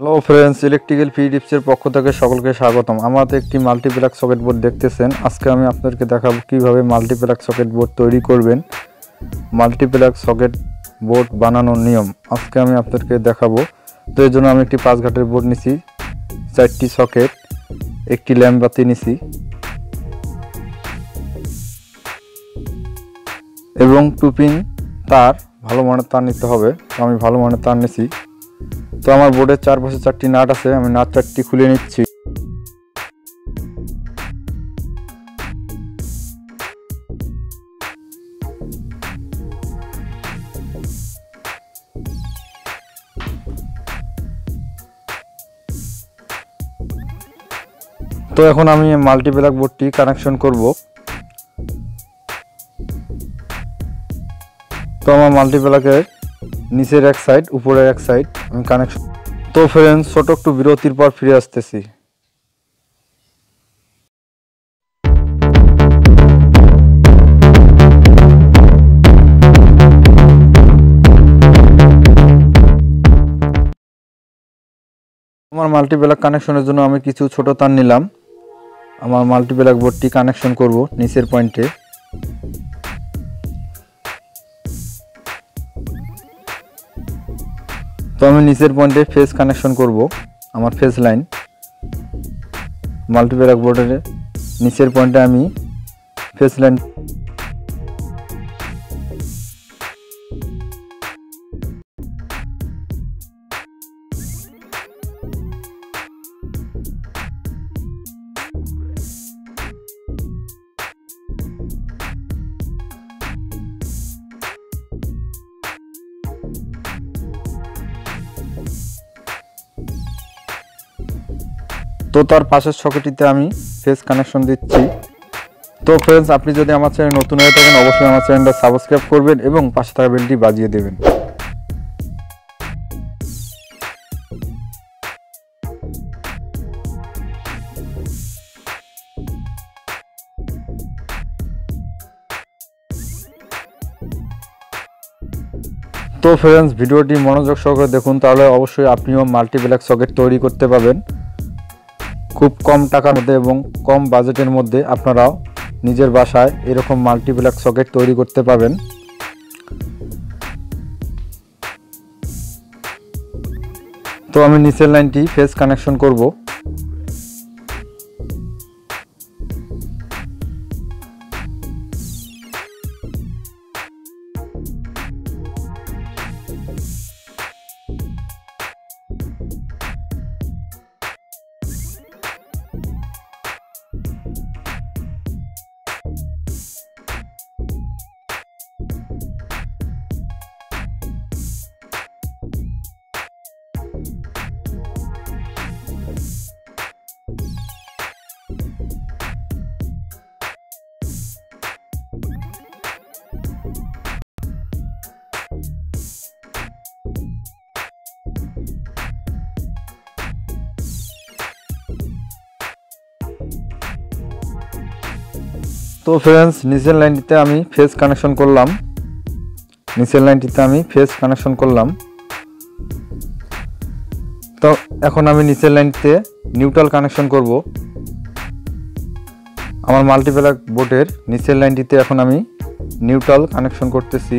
Hello friends, electrical ফি টিপসের পক্ষ থেকে সকলকে স্বাগতম। আমাদের একটি মাল্টিপ্লাগ সকেট বোর্ড দেখতেছেন। আজকে আমি আপনাদেরকে দেখাবো কিভাবে মাল্টিপ্লাগ সকেট বোর্ড তৈরি করবেন। মাল্টিপ্লাগ সকেট বোর্ড বানানোর নিয়ম আজকে আমি আপনাদেরকে দেখাবো। তো এর জন্য আমি একটি 5 ঘাটের বোর্ড নিছি, 4টি সকেট, একটি ল্যাম্প বাতি নিছি এবং 2 পিন তার, ভালো মানের তার নিতে হবে। তো আমি ভালো মানের তার নিছি। তো আমার বোর্ডের চারপাশে 4টি নাট আছে, আমি নাট 4টি খুলে নিচ্ছি। তো এখন আমি মাল্টিপ্লাগ বোর্ডটি কানেকশন করব। তো আমার মাল্টিপ্লাগের নিচের এক সাইড, উপরের এক সাইড আমি কানেকশন। তো ফ্রেন্ডস, ছোট একটু বিরতির পর ফিরে আসতেছি। আমার মাল্টিপ্লাগ কানেকশনের জন্য আমি কিছু ছোট তার নিলাম। আমার মাল্টিপ্লাগ বোর্ডটি কানেকশন করব নিচের পয়েন্টে। তো আমি নিচের পয়েন্টে ফেজ কানেকশন করব, আমার ফেজ লাইন। মাল্টিপ্লাগ বোর্ডের নিচের পয়েন্টে আমি ফেজ লাইন। তো তার পাশের সকেটটিতে আমি ফেজ কানেকশন দিচ্ছি। তো ফ্রেন্ডস, আপনি যদি আমার চ্যানেল নতুন হয়ে থাকেন অবশ্যই আমার চ্যানেলটা সাবস্ক্রাইব করবেন এবং পাশে থাকা বেলটি বাজিয়ে দেবেন। তো ফ্রেন্ডস, ভিডিওটি মনোযোগ সহকারে দেখুন, তাহলে অবশ্যই আপনিও মাল্টিপ্লাগ সকেট তৈরি করতে পারবেন খুব কম টাকার মধ্যে এবং কম বাজেটের মধ্যে। আপনারাও নিজের বাসায় এরকম মাল্টিপ্লাগ সকেট তৈরি করতে পারবেন। তো আমি নিচের লাইনটি ফেজ কানেকশন করব। তো ফ্রেন্ডস, নিচের লাইনটিতে আমি ফেজ কানেকশন করলাম। তো এখন আমি নিচের লাইনটিতে নিউট্রাল কানেকশন করব। আমার মাল্টিপ্লাগ বোর্ডের নিচের লাইনটিতে এখন আমি নিউট্রাল কানেকশন করতেছি।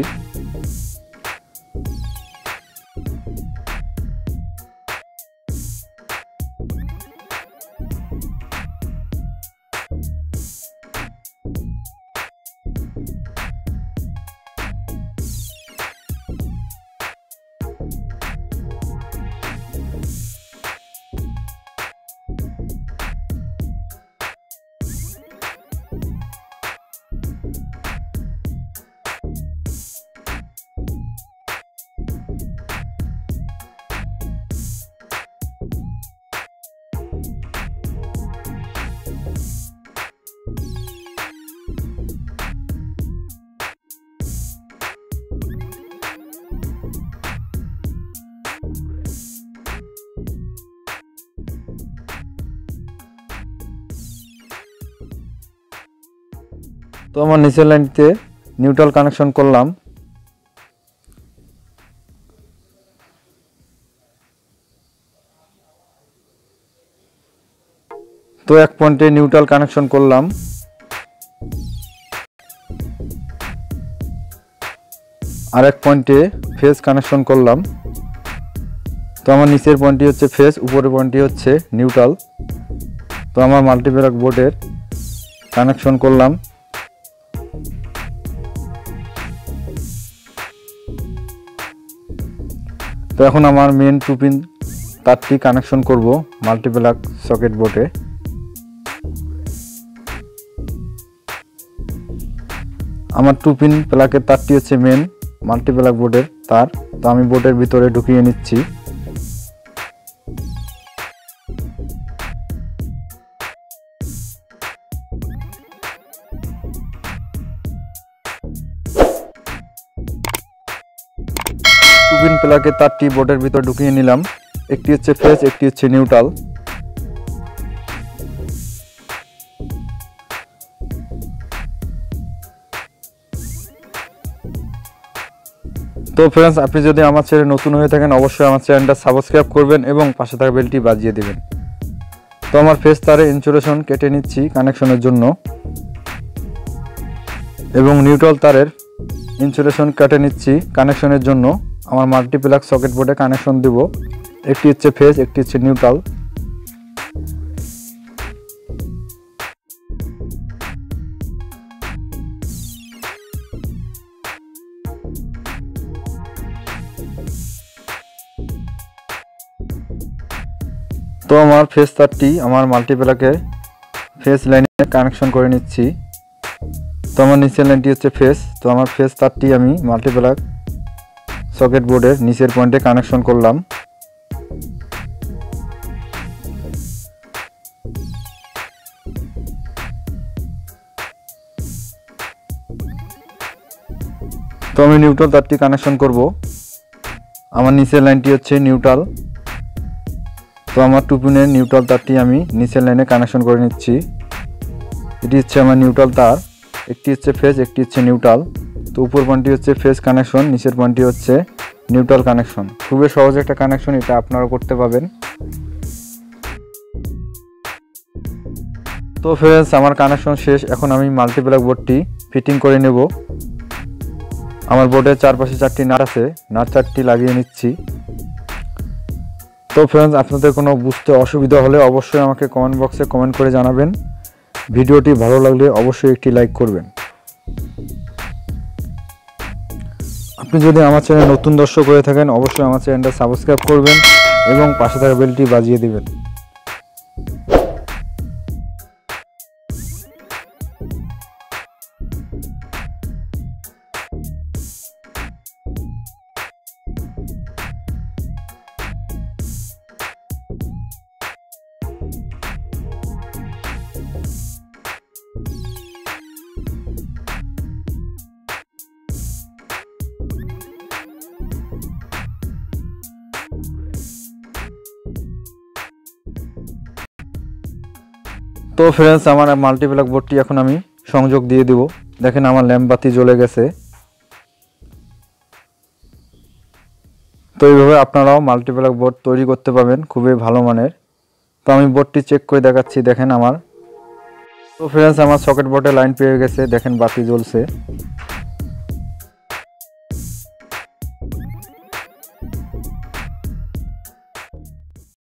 তো আমার নিচের লাইনটিতে নিউট্রাল কানেকশন করলাম। তো এক পয়েন্টে নিউট্রাল কানেকশন করলাম। আর এক পয়েন্টে ফেজ কানেকশন করলাম। তো আমার নিচের পয়েন্টটি হচ্ছে ফেজ, উপরের পয়েন্টটি হচ্ছে নিউট্রাল। তো আমার মাল্টিপ্লাক বোর্ডের কানেকশন করলাম। তো এখন আমার মেন 2 পিন তারটি কানেকশন করব মাল্টিপ্লাক সকেট বোর্ডে। আমার 2 পিন প্লাগের তারটি হচ্ছে মেন মাল্টিপ্লাক বোর্ডের তার। তো আমি বোর্ডের ভিতরে ঢুকিয়ে নিচ্ছি। পিন প্লাগের তারটি বোর্ডের ভিতর ঢুকিয়ে নিলাম। একটি হচ্ছে ফেজ, একটি হচ্ছে নিউট্রাল। তো फ्रेंड्स, আপনি যদি আমার চ্যানেলে নতুন হয়ে থাকেন অবশ্যই আমার চ্যানেলটা সাবস্ক্রাইব করবেন এবং পাশে থাকা বেলটি বাজিয়ে দিবেন। তো আমার ফেজ তারে ইনসুলেশন কেটে নিচ্ছি কানেকশনের জন্য এবং নিউট্রাল তারের ইনসুলেশন কেটে নিচ্ছি কানেকশনের জন্য। আমার মাল্টিপ্লাক সকেট বোর্ডে কানেকশন দেব। একটি হচ্ছে ফেজ, একটি হচ্ছে নিউট্রাল। তো আমার ফেজ তারটি আমার মাল্টিপ্লাকে ফেজ লাইনে কানেকশন করে নিচ্ছি। তো আমার নিচের লাইনটি হচ্ছে ফেজ। তো আমার ফেজ তারটি আমি মাল্টিপ্লাক সকেট বোর্ডের নিচের পয়েন্টে কানেকশন করলাম। তো আমি নিউট্রাল তারটি কানেকশন করব। আমার নিচের লাইনটি হচ্ছে নিউট্রাল। তো আমার 2 পিনের নিউট্রাল তারটি আমি নিচের লাইনে কানেকশন করে নিচ্ছি। এটি হচ্ছে আমার নিউট্রাল তার। একটি হচ্ছে ফেজ, একটি হচ্ছে নিউট্রাল। তো উপর পয়েন্টটি হচ্ছে ফেজ কানেকশন, নিচের পয়েন্টটি হচ্ছে নিউট্রাল কানেকশন। খুবই সহজ একটা কানেকশন, এটা আপনারা করতে পারবেন। তো फ्रेंड्स, আমার কানেকশন শেষ। এখন আমি মাল্টিপ্লাক বোর্ডটি ফিটিং করে নেব। আমার বোর্ডের চারপাশে 4টি নাট আছে, নাট 4টি লাগিয়ে নিচ্ছি। তো फ्रेंड्स, আপনাদের কোনো বুঝতে অসুবিধা হলে অবশ্যই আমাকে কমেন্ট বক্সে কমেন্ট করে জানাবেন। ভিডিওটি ভালো লাগলে অবশ্যই একটি লাইক করবেন। আপনি যদি আমার চ্যানেলে নতুন দর্শক হয়ে থাকেন অবশ্যই আমার চ্যানেলটা সাবস্ক্রাইব করবেন এবং পাশে থাকা বেলটি বাজিয়ে দিবেন। তো फ्रेंड्स, আমার মাল্টিপ্লাক বোর্ডটি এখন আমি সংযোগ দিয়ে দিব। দেখেন আমার ল্যাম্প বাতি জ্বলে গেছে। তো এইভাবে আপনারাও মাল্টিপ্লাক বোর্ড তৈরি করতে পারবেন খুবই ভালো মানের। তো আমি বোর্ডটি চেক করে দেখাচ্ছি। দেখেন আমার। তো फ्रेंड्स, আমার সকেট বোর্ডে লাইন পেয়ে গেছে। দেখেন বাতি জ্বলছে।